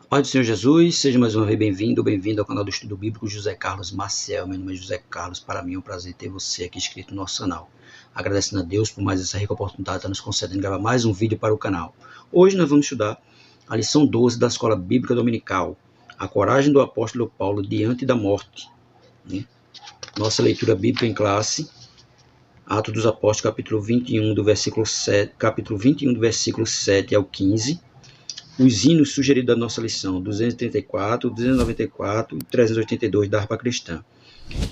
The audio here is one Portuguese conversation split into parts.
Pai do Senhor Jesus, seja mais uma vez bem-vindo, bem-vindo ao canal do Estudo Bíblico José Carlos Maciel. Meu nome é José Carlos, para mim é um prazer ter você aqui inscrito no nosso canal. Agradecendo a Deus por mais essa rica oportunidade de estar nos concedendo gravar mais um vídeo para o canal. Hoje nós vamos estudar a lição 12 da Escola Bíblica Dominical, a coragem do apóstolo Paulo diante da morte. Nossa leitura bíblica em classe, Atos dos Apóstolos, capítulo 21, do versículo 7 ao 15. Os hinos sugeridos da nossa lição, 234, 294 e 382 da harpa cristã.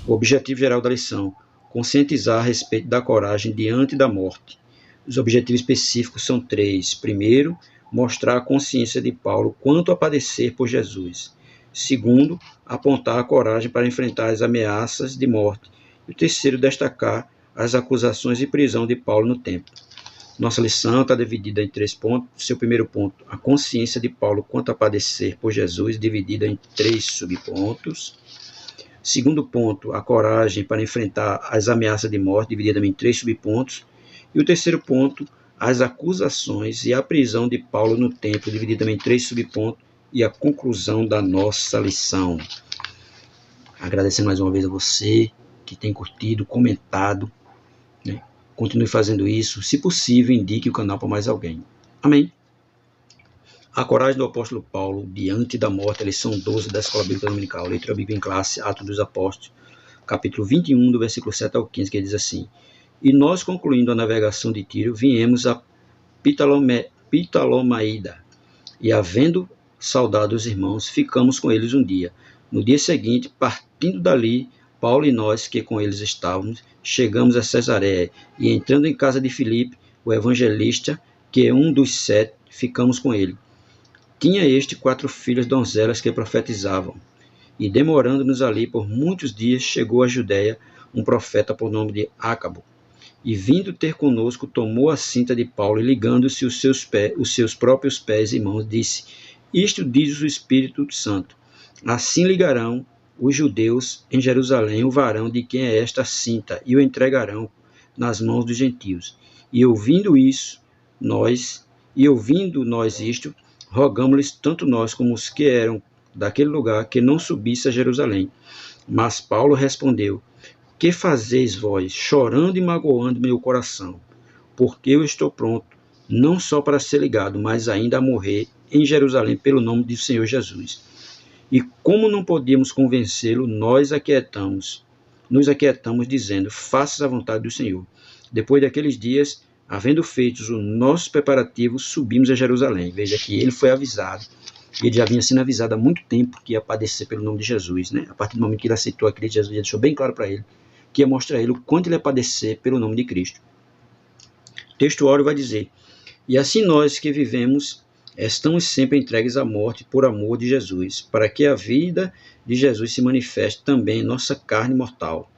O objetivo geral da lição, conscientizar a respeito da coragem diante da morte. Os objetivos específicos são três. Primeiro, mostrar a consciência de Paulo quanto a padecer por Jesus. Segundo, apontar a coragem para enfrentar as ameaças de morte. E o terceiro, destacar as acusações de prisão de Paulo no templo. Nossa lição está dividida em 3 pontos. Seu primeiro ponto, a consciência de Paulo quanto a padecer por Jesus, dividida em 3 subpontos. Segundo ponto, a coragem para enfrentar as ameaças de morte, dividida em 3 subpontos. E o terceiro ponto, as acusações e a prisão de Paulo no templo, dividida em 3 subpontos. E a conclusão da nossa lição. Agradecendo mais uma vez a você que tem curtido, comentado, né? Continue fazendo isso. Se possível, indique o canal para mais alguém. Amém. A coragem do apóstolo Paulo diante da morte, lição 12 da Escola Bíblica Dominical. Leitura bíblica em classe, Atos dos Apóstolos, capítulo 21, do versículo 7 ao 15, que diz assim: E nós, concluindo a navegação de Tiro, viemos a Pitalomaída, e havendo saudado os irmãos, ficamos com eles um dia. No dia seguinte, partindo dali, Paulo e nós, que com eles estávamos, chegamos a Cesareia, e entrando em casa de Filipe, o evangelista, que é um dos 7, ficamos com ele. Tinha este 4 filhas donzelas que profetizavam. E demorando-nos ali por muitos dias, chegou a Judéia um profeta por nome de Ácabo. E vindo ter conosco, tomou a cinta de Paulo e ligando-se os seus próprios pés e mãos, disse: Isto diz o Espírito Santo. Assim ligarão os judeus em Jerusalém o varão de quem é esta cinta, e o entregarão nas mãos dos gentios. E ouvindo nós isto, rogamos-lhes tanto nós como os que eram daquele lugar que não subisse a Jerusalém. Mas Paulo respondeu: Que fazeis vós, chorando e magoando meu coração? Porque eu estou pronto, não só para ser ligado, mas ainda a morrer em Jerusalém pelo nome do Senhor Jesus. E como não podíamos convencê-lo, nos aquietamos, dizendo: Faças a vontade do Senhor. Depois daqueles dias, havendo feitos os nossos preparativos, subimos a Jerusalém. Veja que ele foi avisado, ele já vinha sendo avisado há muito tempo que ia padecer pelo nome de Jesus, né? A partir do momento que ele aceitou a Cristo, Jesus já deixou bem claro para ele que ia mostrar a ele o quanto ele ia padecer pelo nome de Cristo. O texto áureo vai dizer: E assim nós que vivemos, estamos sempre entregues à morte por amor de Jesus, para que a vida de Jesus se manifeste também em nossa carne mortal.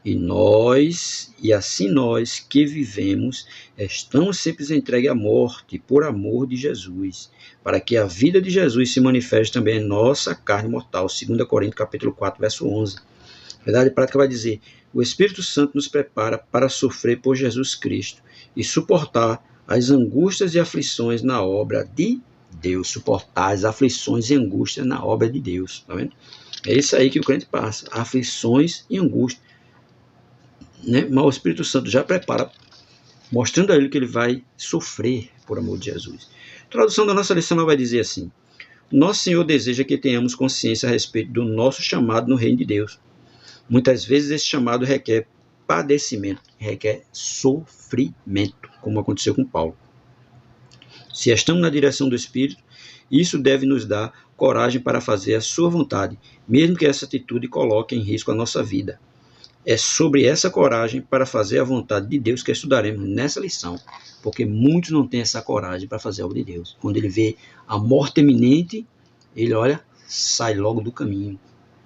E assim nós que vivemos, estamos sempre entregues à morte por amor de Jesus, para que a vida de Jesus se manifeste também em nossa carne mortal. 2 Coríntios capítulo 4, verso 11. A verdade prática vai dizer: o Espírito Santo nos prepara para sofrer por Jesus Cristo e suportar as angústias e aflições na obra de Deus. Suportar as aflições e angústias na obra de Deus. Tá vendo? É isso aí que o crente passa: aflições e angústias. Né? Mas o Espírito Santo já prepara, mostrando a ele que ele vai sofrer por amor de Jesus. A tradução da nossa lição vai dizer assim: Nosso Senhor deseja que tenhamos consciência a respeito do nosso chamado no reino de Deus. Muitas vezes esse chamado requer padecimento, requer sofrimento, como aconteceu com Paulo. Se estamos na direção do Espírito, isso deve nos dar coragem para fazer a sua vontade, mesmo que essa atitude coloque em risco a nossa vida. É sobre essa coragem para fazer a vontade de Deus que estudaremos nessa lição, porque muitos não têm essa coragem para fazer a obra de Deus. Quando ele vê a morte iminente, ele sai logo do caminho,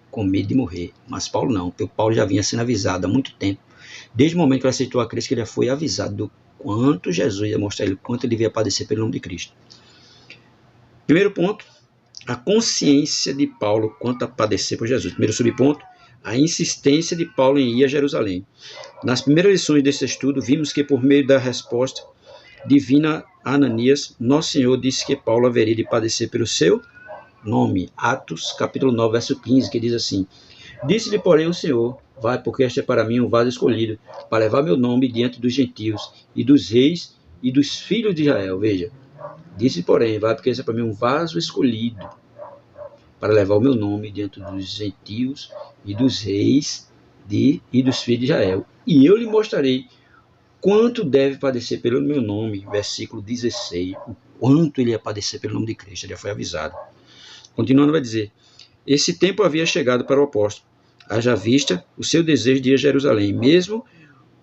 com medo de morrer. Mas Paulo não, porque Paulo já vinha sendo avisado há muito tempo. Desde o momento que ele aceitou a Cristo, que ele já foi avisado do quanto Jesus ia mostrar ele, quanto ele ia padecer pelo nome de Cristo. Primeiro ponto, a consciência de Paulo quanto a padecer por Jesus. Primeiro subponto, a insistência de Paulo em ir a Jerusalém. Nas primeiras lições desse estudo, vimos que por meio da resposta divina a Ananias, nosso Senhor disse que Paulo haveria de padecer pelo seu nome. Atos, capítulo 9, verso 15, que diz assim: Disse-lhe, porém, o Senhor: Vai, porque este é para mim um vaso escolhido, para levar meu nome diante dos gentios, e dos reis, e dos filhos de Israel. Veja, disse, porém, vai, porque este é para mim um vaso escolhido, para levar o meu nome diante dos gentios, e dos reis, e dos filhos de Israel. E eu lhe mostrarei quanto deve padecer pelo meu nome. Versículo 16, o quanto ele ia padecer pelo nome de Cristo, ele já foi avisado. Continuando, vai dizer: Esse tempo havia chegado para o apóstolo, haja vista o seu desejo de ir a Jerusalém, mesmo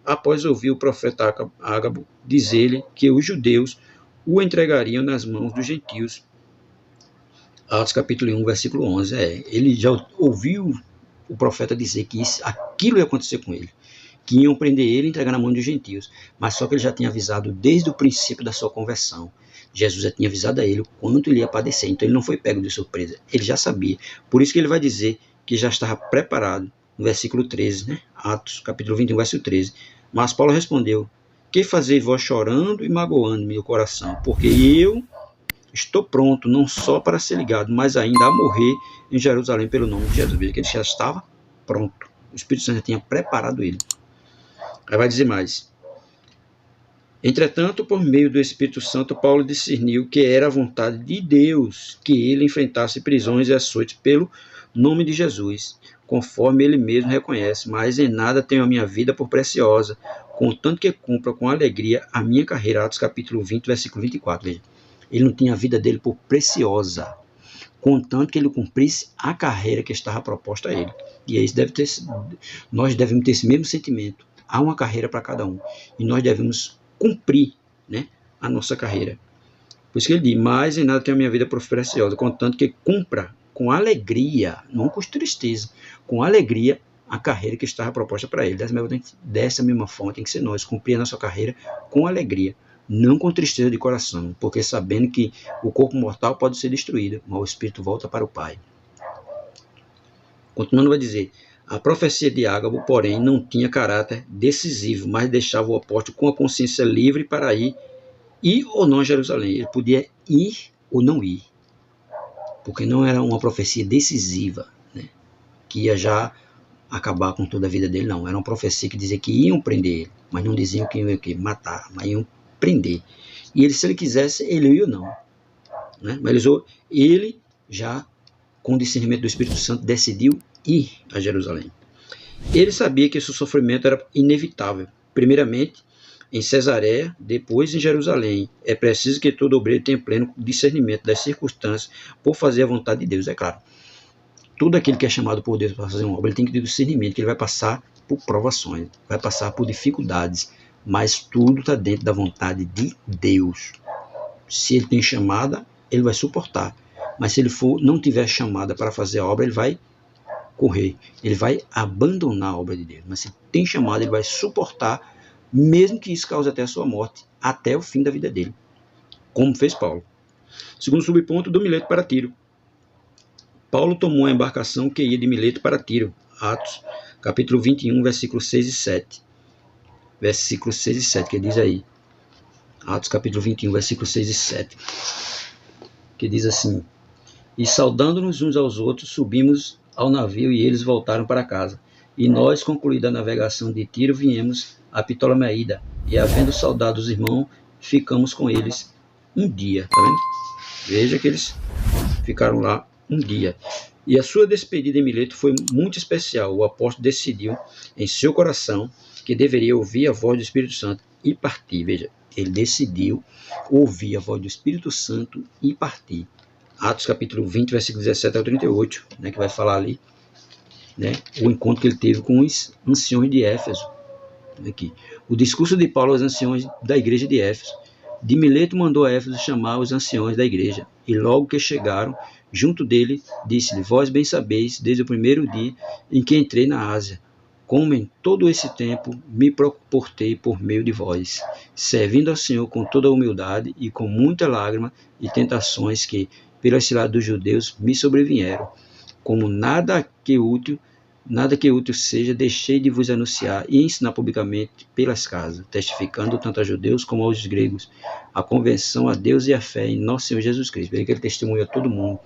após ouvir o profeta Ágabo dizer-lhe que os judeus o entregariam nas mãos dos gentios. Atos capítulo 1, versículo 11. Ele já ouviu o profeta dizer que aquilo ia acontecer com ele, que iam prender ele e entregar na mão dos gentios. Mas só que ele já tinha avisado desde o princípio da sua conversão. Jesus já tinha avisado a ele o quanto ele ia padecer. Então ele não foi pego de surpresa. Ele já sabia. Por isso que ele vai dizer que já estava preparado. No versículo 13, né? Atos capítulo 21, versículo 13. Mas Paulo respondeu: Que fazei vós chorando e magoando meu coração? Porque eu estou pronto não só para ser ligado, mas ainda a morrer em Jerusalém pelo nome de Jesus. Veja que ele já estava pronto. O Espírito Santo já tinha preparado ele. Aí vai dizer mais: Entretanto, por meio do Espírito Santo, Paulo discerniu que era a vontade de Deus que ele enfrentasse prisões e açoites pelo nome de Jesus, conforme ele mesmo reconhece. Mas em nada tenho a minha vida por preciosa, contanto que cumpra com alegria a minha carreira. Atos capítulo 20, versículo 24. Veja, ele não tinha a vida dele por preciosa, contanto que ele cumprisse a carreira que estava proposta a ele. E aí nós devemos ter esse mesmo sentimento. Há uma carreira para cada um, e nós devemos cumprir, né, a nossa carreira. Por isso que ele diz: Mas em nada tenho a minha vida por preciosa, contanto que cumpra com alegria, não com tristeza, com alegria a carreira que estava proposta para ele. Dessa mesma forma tem que ser nós, cumprir a nossa carreira com alegria, não com tristeza de coração, porque sabendo que o corpo mortal pode ser destruído, mas o espírito volta para o Pai. Continuando, vai dizer: A profecia de Ágabo, porém, não tinha caráter decisivo, mas deixava o apóstolo com a consciência livre para ir ou não a Jerusalém. Ele podia ir ou não ir, porque não era uma profecia decisiva, né, que ia já acabar com toda a vida dele, não. Era uma profecia que dizia que iam prender ele, mas não diziam que iam matar, mas iam prender. E ele, se ele quisesse, ele ia ou não, né? Mas ele já, com o discernimento do Espírito Santo, decidiu ir a Jerusalém. Ele sabia que seu sofrimento era inevitável, primeiramente em Cesareia, depois em Jerusalém. É preciso que todo obreiro tenha pleno discernimento das circunstâncias por fazer a vontade de Deus. É claro, todo aquele que é chamado por Deus para fazer uma obra, ele tem que ter discernimento, que ele vai passar por provações, vai passar por dificuldades, mas tudo está dentro da vontade de Deus. Se ele tem chamada, ele vai suportar, mas se ele não tiver chamada para fazer a obra, ele vai correr, ele vai abandonar a obra de Deus. Mas se tem chamada, ele vai suportar, mesmo que isso cause até a sua morte, até o fim da vida dele, como fez Paulo. Segundo subponto, do Mileto para Tiro. Paulo tomou a embarcação que ia de Mileto para Tiro. Atos, capítulo 21, versículos 6 e 7. Versículos 6 e 7, que diz aí. Atos, capítulo 21, versículos 6 e 7. Que diz assim: E saudando-nos uns aos outros, subimos ao navio e eles voltaram para casa. E nós, concluída a navegação de Tiro, viemos a Ptolemaída. E havendo saudado os irmãos, ficamos com eles um dia. Tá vendo? Veja que eles ficaram lá um dia. E a sua despedida em Mileto foi muito especial. O apóstolo decidiu em seu coração que deveria ouvir a voz do Espírito Santo e partir. Veja, ele decidiu ouvir a voz do Espírito Santo e partir. Atos capítulo 20, versículo 17 ao 38, né, que vai falar ali, né, o encontro que ele teve com os anciões de Éfeso. Aqui. O discurso de Paulo aos anciões da igreja de Éfeso. De Mileto mandou a Éfeso chamar os anciões da igreja, e logo que chegaram junto dele, disse-lhe: Vós bem sabeis, desde o primeiro dia em que entrei na Ásia, como em todo esse tempo me portei por meio de vós, servindo ao Senhor com toda a humildade e com muita lágrima e tentações que, pelas ciladas dos judeus, me sobrevieram. Como nada que útil seja, deixei de vos anunciar e ensinar publicamente pelas casas, testificando tanto a judeus como aos gregos a conversão a Deus e a fé em nosso Senhor Jesus Cristo. Veja que ele testemunha a todo mundo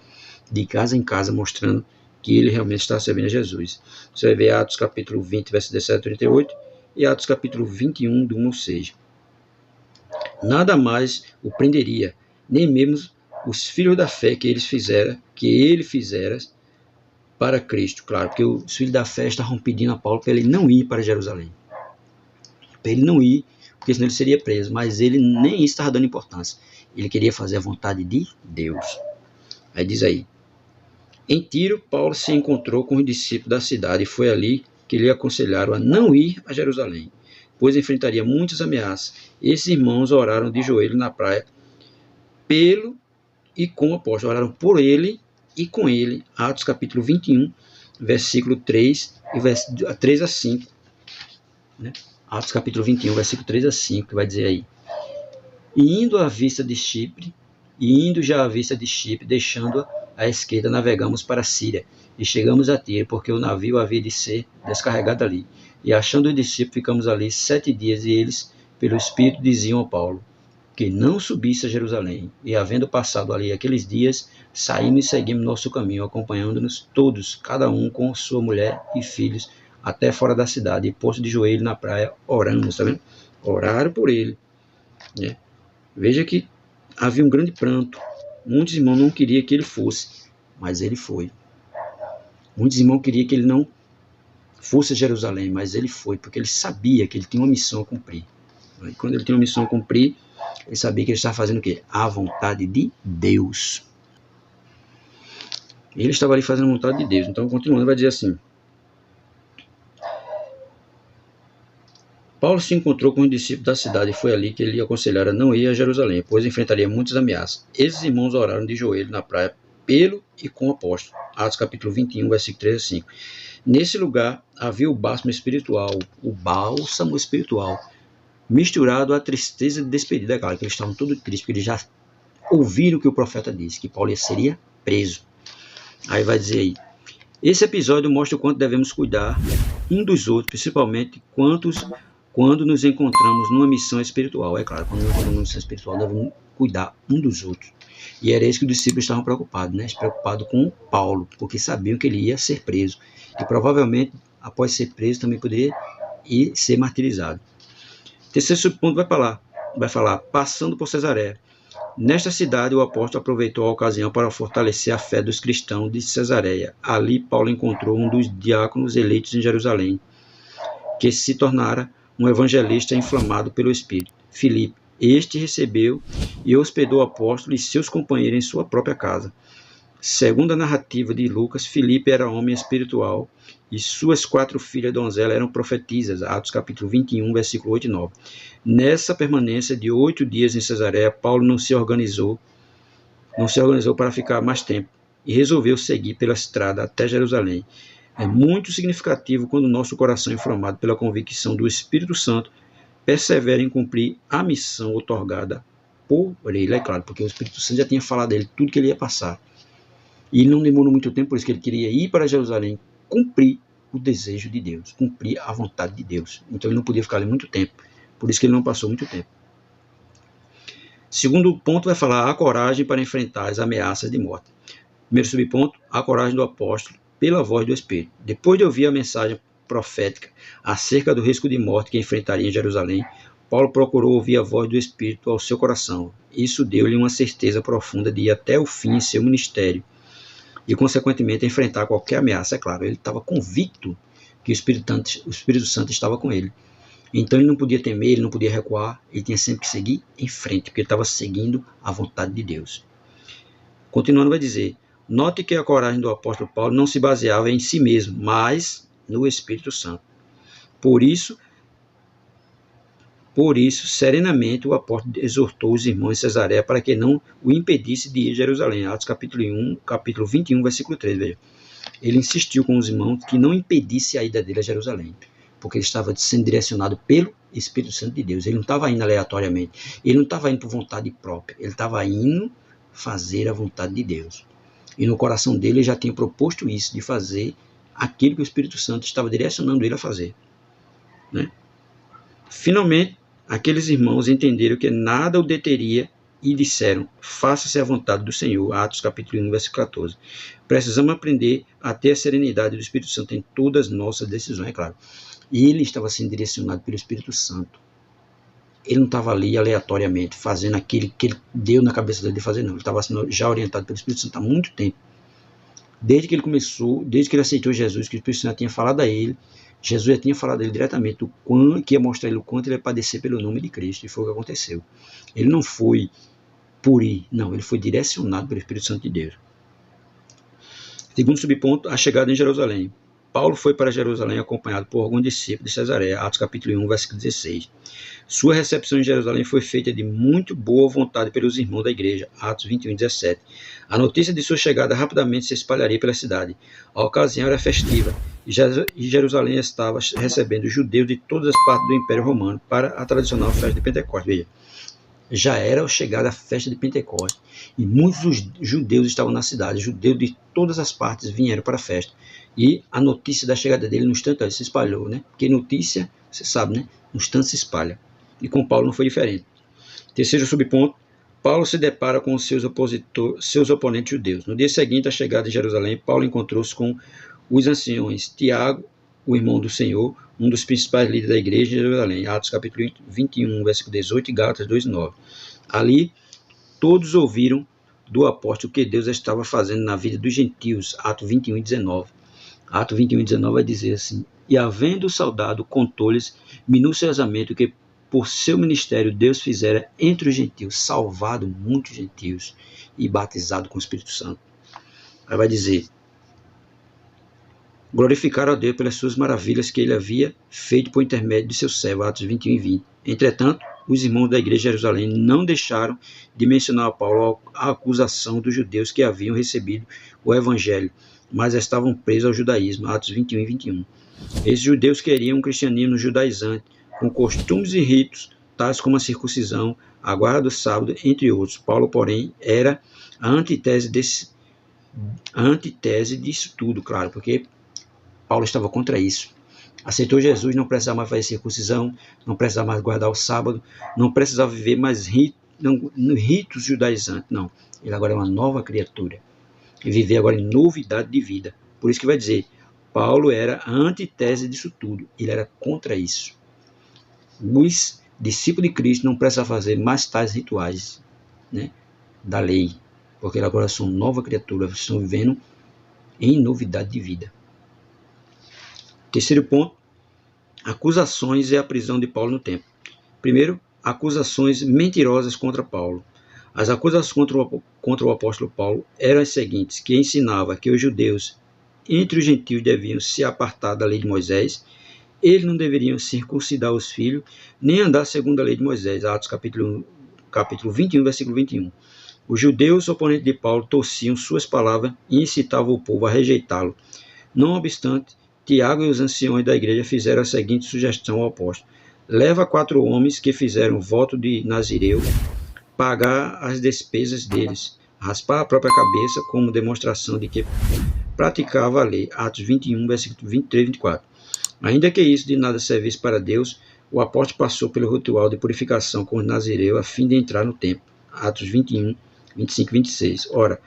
de casa em casa, mostrando que ele realmente estava servindo a Jesus. Você vai ver Atos capítulo 20, versos 17 a 38, e Atos capítulo 21, do 1 ao 6. Nada mais o prenderia, nem mesmo os filhos da fé que ele fizera para Cristo. Claro, porque os filhos da fé estavam pedindo a Paulo para ele não ir para Jerusalém. Para ele não ir, porque senão ele seria preso. Mas ele nem isso estava dando importância. Ele queria fazer a vontade de Deus. Aí diz aí: em Tiro, Paulo se encontrou com os discípulos da cidade e foi ali que lhe aconselharam a não ir a Jerusalém, pois enfrentaria muitas ameaças. Esses irmãos oraram de joelho na praia pelo e com o apóstolo. Oraram por ele e com ele. Atos capítulo 21, versículo 3 e 3 a 5. Né? Atos capítulo 21, versículo 3 a 5, que vai dizer aí: e indo já à vista de Chipre, deixando-a à esquerda, navegamos para a Síria, e chegamos a Tiro, porque o navio havia de ser descarregado ali. E achando os discípulos, ficamos ali 7 dias, e eles, pelo Espírito, diziam a Paulo que não subisse a Jerusalém. E havendo passado ali aqueles dias, saímos e seguimos nosso caminho, acompanhando-nos todos, cada um com sua mulher e filhos, até fora da cidade, e posto de joelho na praia, oramos, tá vendo? Oraram por ele, né? Veja que havia um grande pranto. Muitos irmãos não queriam que ele fosse, mas ele foi. Muitos irmãos queriam que ele não fosse a Jerusalém, mas ele foi, porque ele sabia que ele tinha uma missão a cumprir. E quando ele tinha uma missão a cumprir, ele sabia que ele estava fazendo o quê? A vontade de Deus. Ele estava ali fazendo a vontade de Deus. Então, continuando, vai dizer assim: Paulo se encontrou com os discípulos da cidade e foi ali que ele aconselhara a não ir a Jerusalém, pois enfrentaria muitas ameaças. Esses irmãos oraram de joelho na praia pelo e com o apóstolo. Atos capítulo 21, versículo 3 a 5. Nesse lugar havia o bálsamo espiritual, misturado à tristeza de despedida. Claro que eles estavam todos tristes, porque eles já ouviram o que o profeta disse, que Paulo seria preso. Aí vai dizer aí: esse episódio mostra o quanto devemos cuidar um dos outros, principalmente quando nos encontramos numa missão espiritual. É claro, quando nos encontramos numa missão espiritual, devemos cuidar um dos outros. E era isso que os discípulos estavam preocupados, né? Preocupados com Paulo, porque sabiam que ele ia ser preso. E provavelmente, após ser preso, também poderia ir ser martirizado. Terceiro subponto vai falar, passando por Cesareia. Nesta cidade, o apóstolo aproveitou a ocasião para fortalecer a fé dos cristãos de Cesareia. Ali, Paulo encontrou um dos diáconos eleitos em Jerusalém, que se tornara um evangelista inflamado pelo Espírito, Filipe. Este recebeu e hospedou o apóstolo e seus companheiros em sua própria casa. Segundo a narrativa de Lucas, Filipe era homem espiritual e suas 4 filhas donzelas eram profetisas. Atos capítulo 21, versículo 8 e 9. Nessa permanência de 8 dias em Cesareia, Paulo não se organizou para ficar mais tempo e resolveu seguir pela estrada até Jerusalém. É muito significativo quando o nosso coração é inflamado pela convicção do Espírito Santo persevera em cumprir a missão otorgada por ele. É claro, porque o Espírito Santo já tinha falado dele tudo que ele ia passar. E ele não demorou muito tempo, por isso que ele queria ir para Jerusalém, cumprir o desejo de Deus, cumprir a vontade de Deus. Então ele não podia ficar ali muito tempo, por isso que ele não passou muito tempo. Segundo ponto vai falar a coragem para enfrentar as ameaças de morte. Primeiro subponto, a coragem do apóstolo pela voz do Espírito. Depois de ouvir a mensagem profética acerca do risco de morte que enfrentaria em Jerusalém, Paulo procurou ouvir a voz do Espírito ao seu coração. Isso deu-lhe uma certeza profunda de ir até o fim em seu ministério e, consequentemente, enfrentar qualquer ameaça. É claro, ele estava convicto que o Espírito Santo estava com ele. Então ele não podia temer, ele não podia recuar, ele tinha sempre que seguir em frente, porque ele estava seguindo a vontade de Deus. Continuando, vai dizer: note que a coragem do apóstolo Paulo não se baseava em si mesmo, mas no Espírito Santo. Por isso, serenamente o apóstolo exortou os irmãos de Cesareia para que não o impedisse de ir a Jerusalém. Atos capítulo 21, versículo 3. Veja. Ele insistiu com os irmãos que não impedisse a ida dele a Jerusalém, porque ele estava sendo direcionado pelo Espírito Santo de Deus. Ele não estava indo aleatoriamente, ele não estava indo por vontade própria, ele estava indo fazer a vontade de Deus. E no coração dele ele já tinha proposto isso, de fazer aquilo que o Espírito Santo estava direcionando ele a fazer, né? Finalmente, aqueles irmãos entenderam que nada o deteria e disseram: faça-se a vontade do Senhor. Atos capítulo 1, versículo 14. Precisamos aprender a ter a serenidade do Espírito Santo em todas as nossas decisões, é claro. E ele estava sendo direcionado pelo Espírito Santo. Ele não estava ali aleatoriamente fazendo aquilo que ele deu na cabeça dele de fazer, não. Ele estava sendo já orientado pelo Espírito Santo há muito tempo. Desde que ele começou, desde que ele aceitou Jesus, que o Espírito Santo tinha falado a ele, Jesus já tinha falado a ele diretamente que ia mostrar a ele o quanto ele ia padecer pelo nome de Cristo, e foi o que aconteceu. Ele não foi por ir, não, ele foi direcionado pelo Espírito Santo de Deus. Segundo subponto, a chegada em Jerusalém. Paulo foi para Jerusalém acompanhado por alguns discípulos de Cesareia, Atos capítulo 1, versículo 16. Sua recepção em Jerusalém foi feita de muito boa vontade pelos irmãos da igreja, Atos 21, 17. A notícia de sua chegada rapidamente se espalharia pela cidade. A ocasião era festiva, e Jerusalém estava recebendo judeus de todas as partes do Império Romano para a tradicional festa de Pentecostes. Veja, já era chegada a festa de Pentecostes, e muitos judeus estavam na cidade, judeus de todas as partes vieram para a festa, e a notícia da chegada dele no instante se espalhou, né? Porque notícia, você sabe, né? No instante se espalha, e com Paulo não foi diferente. Terceiro subponto, Paulo se depara com seus oponentes judeus. No dia seguinte à chegada em Jerusalém, Paulo encontrou-se com os anciões Tiago, o irmão do Senhor, um dos principais líderes da igreja de Jerusalém, Atos capítulo 21, versículo 18 e Gálatas 2, 9. Ali, todos ouviram do apóstolo o que Deus estava fazendo na vida dos gentios, Atos 21 e 19. Atos 21 e 19 vai dizer assim: e havendo saudado, contou-lhes minuciosamente o que por seu ministério Deus fizera entre os gentios, salvado muitos gentios e batizado com o Espírito Santo. Aí vai dizer: glorificaram a Deus pelas suas maravilhas que ele havia feito por intermédio de seu servo, Atos 21 e 20. Entretanto, os irmãos da igreja de Jerusalém não deixaram de mencionar a Paulo a acusação dos judeus que haviam recebido o evangelho, mas estavam presos ao judaísmo, Atos 21 e 21. Esses judeus queriam um cristianismo judaizante, com costumes e ritos, tais como a circuncisão, a guarda do sábado, entre outros. Paulo, porém, era a antítese disso tudo, claro, porque Paulo estava contra isso. Aceitou Jesus, não precisava mais fazer circuncisão, não precisava mais guardar o sábado, não precisava viver mais ritos judaizantes, não. Ele agora é uma nova criatura. E viver agora em novidade de vida. Por isso que vai dizer, Paulo era a antítese disso tudo. Ele era contra isso. Os discípulos de Cristo não precisam fazer mais tais rituais, né, da lei, porque agora são nova criatura, estão vivendo em novidade de vida. Terceiro ponto, acusações e a prisão de Paulo no templo. Primeiro, acusações mentirosas contra Paulo. As acusações contra o apóstolo Paulo eram as seguintes: que ensinava que os judeus entre os gentios deviam se apartar da lei de Moisés, eles não deveriam circuncidar os filhos, nem andar segundo a lei de Moisés, Atos capítulo 21, versículo 21. Os judeus oponentes de Paulo torciam suas palavras e incitavam o povo a rejeitá-lo. Não obstante, Tiago e os anciões da igreja fizeram a seguinte sugestão ao apóstolo: leva 4 homens que fizeram voto de Nazireu, pagar as despesas deles, raspar a própria cabeça como demonstração de que praticava a lei. Atos 21, versículo 23 e 24. Ainda que isso de nada servisse para Deus, o apóstolo passou pelo ritual de purificação com os nazireus a fim de entrar no templo. Atos 21, 25 e 26. Ora,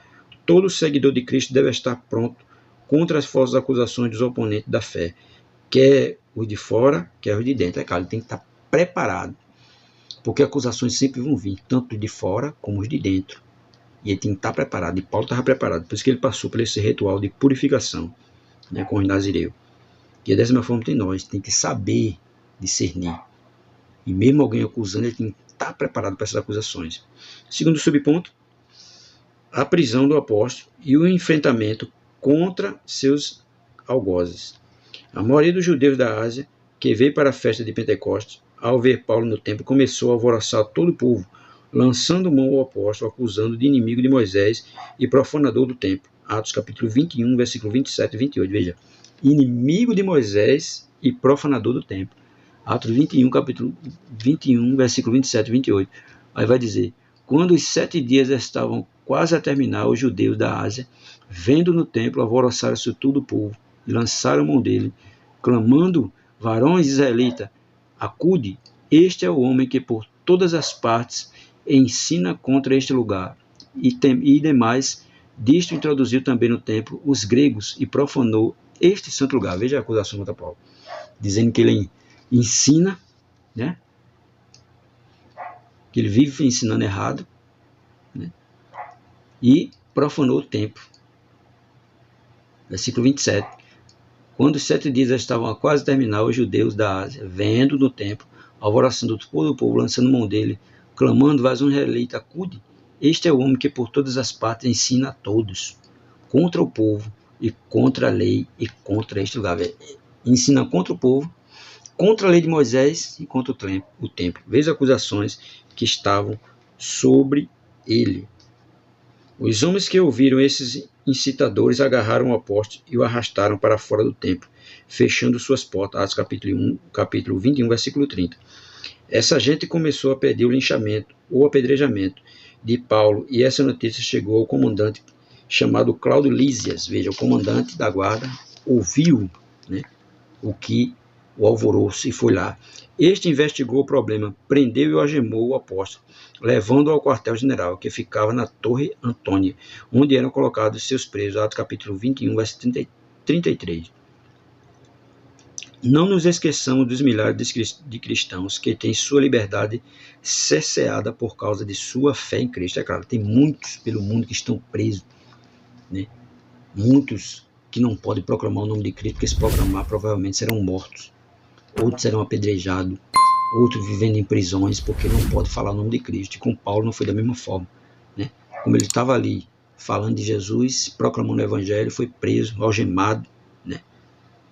todo seguidor de Cristo deve estar pronto contra as falsas acusações dos oponentes da fé, quer os de fora, quer os de dentro. É claro, ele tem que estar preparado, porque acusações sempre vão vir, tanto de fora como os de dentro. E ele tem que estar preparado, e Paulo estava preparado, por isso que ele passou por esse ritual de purificação, né, com os nazireus. E da mesma forma tem nós, tem que saber discernir. E mesmo alguém acusando, ele tem que estar preparado para essas acusações. Segundo subponto, a prisão do apóstolo e o enfrentamento contra seus algozes. A maioria dos judeus da Ásia, que veio para a festa de Pentecostes, ao ver Paulo no templo, começou a alvoroçar todo o povo, lançando mão ao apóstolo, acusando de inimigo de Moisés e profanador do templo. Atos capítulo 21, versículo 27 e 28. Veja, inimigo de Moisés e profanador do templo. Atos 21, capítulo 21, versículo 27 e 28. Aí vai dizer: quando os 7 dias estavam quase a terminar, os judeus da Ásia, vendo no templo, alvoroçaram-se todo o povo e lançaram mão dele, clamando: varões israelitas, acude, este é o homem que por todas as partes ensina contra este lugar, e demais disto introduziu também no templo os gregos e profanou este santo lugar. Veja a acusação contra Paulo, dizendo que ele ensina, né? Que ele vive ensinando errado, né? E profanou o templo. Versículo 27. Quando os 7 dias já estavam a quase terminar, os judeus da Ásia, vendo no templo a alvoração do povo, lançando mão dele, clamando: Vós um israelita, acude. Este é o homem que por todas as partes ensina a todos, contra o povo e contra a lei e contra este lugar. Ensina contra o povo, contra a lei de Moisés e contra o templo. Veja as acusações que estavam sobre ele. Os homens que ouviram esses incitadores agarraram o apóstolo e o arrastaram para fora do templo, fechando suas portas. Atos capítulo 21, versículo 30. Essa gente começou a pedir o linchamento ou apedrejamento de Paulo, e essa notícia chegou ao comandante chamado Cláudio Lísias. Veja, o comandante da guarda ouviu, né, o alvoroço e foi lá. Este investigou o problema, prendeu e algemou o apóstolo, levando-o ao quartel-general, que ficava na Torre Antônia, onde eram colocados seus presos. Atos capítulo 21, versículo 33. Não nos esqueçamos dos milhares de cristãos que têm sua liberdade cerceada por causa de sua fé em Cristo. É claro, tem muitos pelo mundo que estão presos, né? Muitos que não podem proclamar o nome de Cristo, porque se proclamar provavelmente serão mortos. Outros serão apedrejados, outros vivendo em prisões porque não podem falar o nome de Cristo. E com Paulo não foi da mesma forma, né? Como ele estava ali falando de Jesus, proclamando o evangelho, foi preso, algemado, né?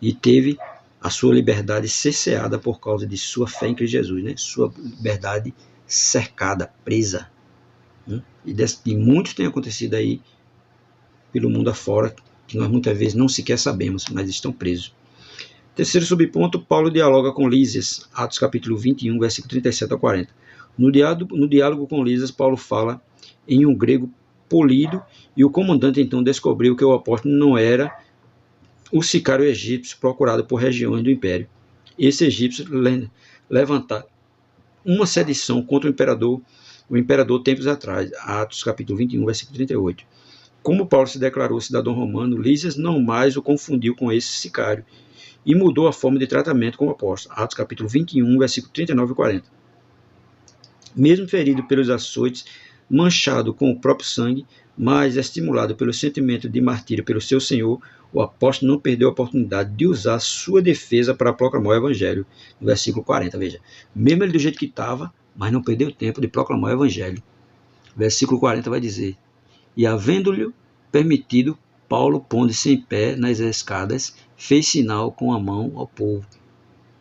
E teve a sua liberdade cerceada por causa de sua fé em Cristo Jesus, né? Sua liberdade cercada, presa, né? E muitos têm acontecido aí pelo mundo afora, que nós muitas vezes não sequer sabemos, mas estão presos. Terceiro subponto, Paulo dialoga com Lísias, Atos capítulo 21, versículo 37 a 40. No diálogo com Lísias, Paulo fala em um grego polido, e o comandante então descobriu que o apóstolo não era o sicário egípcio procurado por regiões do império. Esse egípcio levantar uma sedição contra o imperador tempos atrás, Atos capítulo 21, versículo 38. Como Paulo se declarou cidadão romano, Lísias não mais o confundiu com esse sicário e mudou a forma de tratamento com o apóstolo. Atos capítulo 21, versículo 39 e 40. Mesmo ferido pelos açoites, manchado com o próprio sangue, mas estimulado pelo sentimento de martírio pelo seu Senhor, o apóstolo não perdeu a oportunidade de usar sua defesa para proclamar o evangelho. No versículo 40, veja. Mesmo ele do jeito que estava, mas não perdeu tempo de proclamar o evangelho. Versículo 40 vai dizer: E havendo-lhe permitido, Paulo, pondo-se em pé nas escadas, fez sinal com a mão ao povo.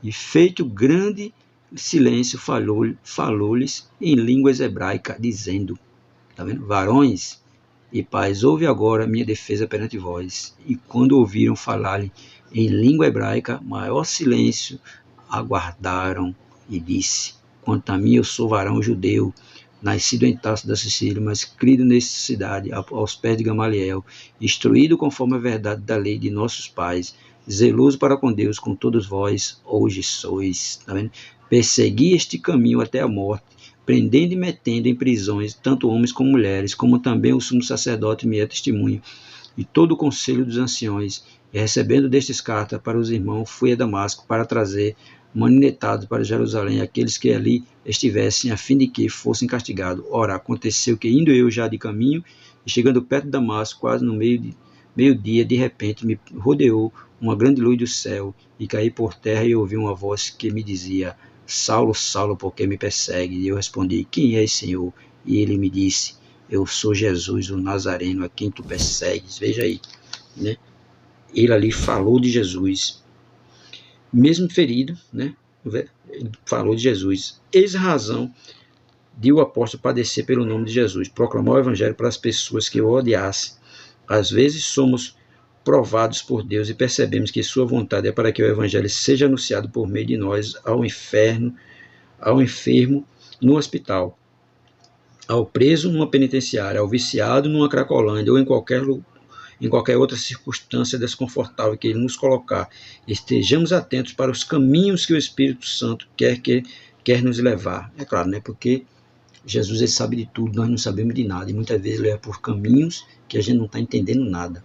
E feito grande silêncio, falou-lhes em línguas hebraicas, dizendo, tá vendo? Varões e pais, ouve agora minha defesa perante vós. E quando ouviram falar-lhe em língua hebraica, maior silêncio aguardaram, e disse: Quanto a mim, eu sou varão judeu, nascido em Tarso da Sicília, mas crido nesta cidade, aos pés de Gamaliel, instruído conforme a verdade da lei de nossos pais, zeloso para com Deus, com todos vós, hoje sois. Tá vendo? Persegui este caminho até a morte, prendendo e metendo em prisões, tanto homens como mulheres, como também o sumo sacerdote me é testemunho, e todo o conselho dos anciões, e recebendo destes cartas para os irmãos, fui a Damasco para trazer maniletados para Jerusalém aqueles que ali estivessem, a fim de que fossem castigados. Ora, aconteceu que, indo eu já de caminho, e chegando perto de Damasco, quase no meio-dia, de repente me rodeou uma grande luz do céu, e caí por terra e ouvi uma voz que me dizia: Saulo, Saulo, por que me persegue? E eu respondi: Quem és, Senhor? E ele me disse: Eu sou Jesus, o Nazareno, a quem tu persegues. Veja aí, né? Ele ali falou de Jesus. Mesmo ferido, né? Ele falou de Jesus. Eis a razão de o apóstolo padecer pelo nome de Jesus, proclamar o evangelho para as pessoas que o odiassem. Às vezes somos provados por Deus e percebemos que sua vontade é para que o evangelho seja anunciado por meio de nós ao enfermo no hospital, ao preso numa penitenciária, ao viciado numa cracolândia ou em qualquer outra circunstância desconfortável que ele nos colocar. Estejamos atentos para os caminhos que o Espírito Santo quer nos levar. É claro, né? Porque Jesus, ele sabe de tudo, nós não sabemos de nada. E muitas vezes ele é por caminhos que a gente não está entendendo nada.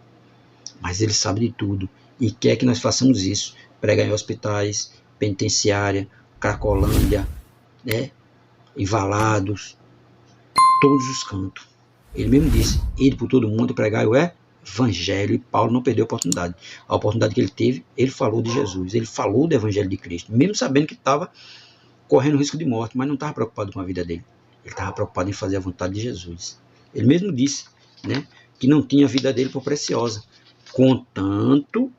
Mas ele sabe de tudo e quer que nós façamos isso. Pregar em hospitais, penitenciária, Cracolândia, né? Invalados, todos os cantos. Ele mesmo disse, ir por todo mundo e pregar o evangelho. E Paulo não perdeu a oportunidade. A oportunidade que ele teve, ele falou de Jesus, ele falou do evangelho de Cristo, mesmo sabendo que estava correndo risco de morte, mas não estava preocupado com a vida dele. Ele estava preocupado em fazer a vontade de Jesus. Ele mesmo disse, né, que não tinha a vida dele por preciosa, contanto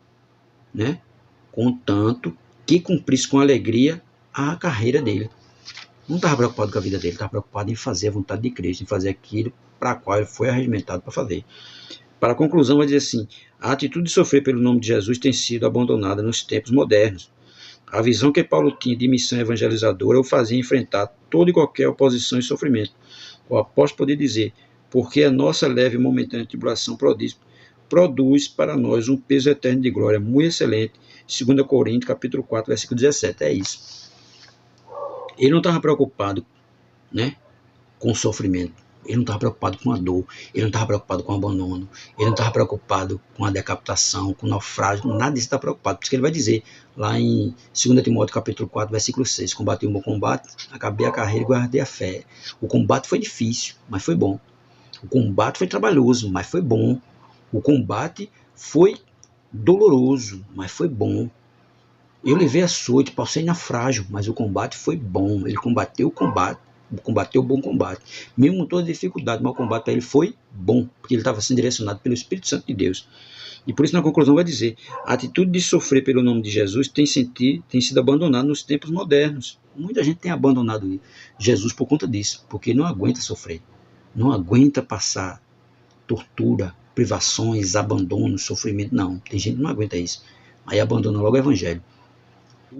que cumprisse com alegria a carreira dele. Não estava preocupado com a vida dele, estava preocupado em fazer a vontade de Cristo, em fazer aquilo para qual ele foi arregimentado para fazer. Para a conclusão, vai dizer assim: a atitude de sofrer pelo nome de Jesus tem sido abandonada nos tempos modernos. A visão que Paulo tinha de missão evangelizadora o fazia enfrentar toda e qualquer oposição e sofrimento. O apóstolo podia dizer, porque a nossa leve e momentânea tribulação produz para nós um peso eterno de glória muito excelente. 2 Coríntios, capítulo 4, versículo 17. É isso. Ele não estava preocupado, né, com o sofrimento. Ele não estava preocupado com a dor. Ele não estava preocupado com o abandono. Ele não estava preocupado com a decapitação, com o naufrágio. Nada disso está preocupado. Por isso que ele vai dizer lá em 2 Timóteo, capítulo 4, versículo 6. Combati o bom combate, acabei a carreira e guardei a fé. O combate foi difícil, mas foi bom. O combate foi trabalhoso, mas foi bom. O combate foi doloroso, mas foi bom. Eu levei açoite, passei naufrágio, mas o combate foi bom. Ele combateu o bom combate. Mesmo com toda a dificuldade, mas o combate para ele foi bom, porque ele estava sendo direcionado pelo Espírito Santo de Deus. E por isso, na conclusão, vai dizer: a atitude de sofrer pelo nome de Jesus tem sido abandonada nos tempos modernos. Muita gente tem abandonado Jesus por conta disso, porque não aguenta sofrer, não aguenta passar tortura, privações, abandono, sofrimento. Não, tem gente que não aguenta isso. Aí abandona logo o evangelho.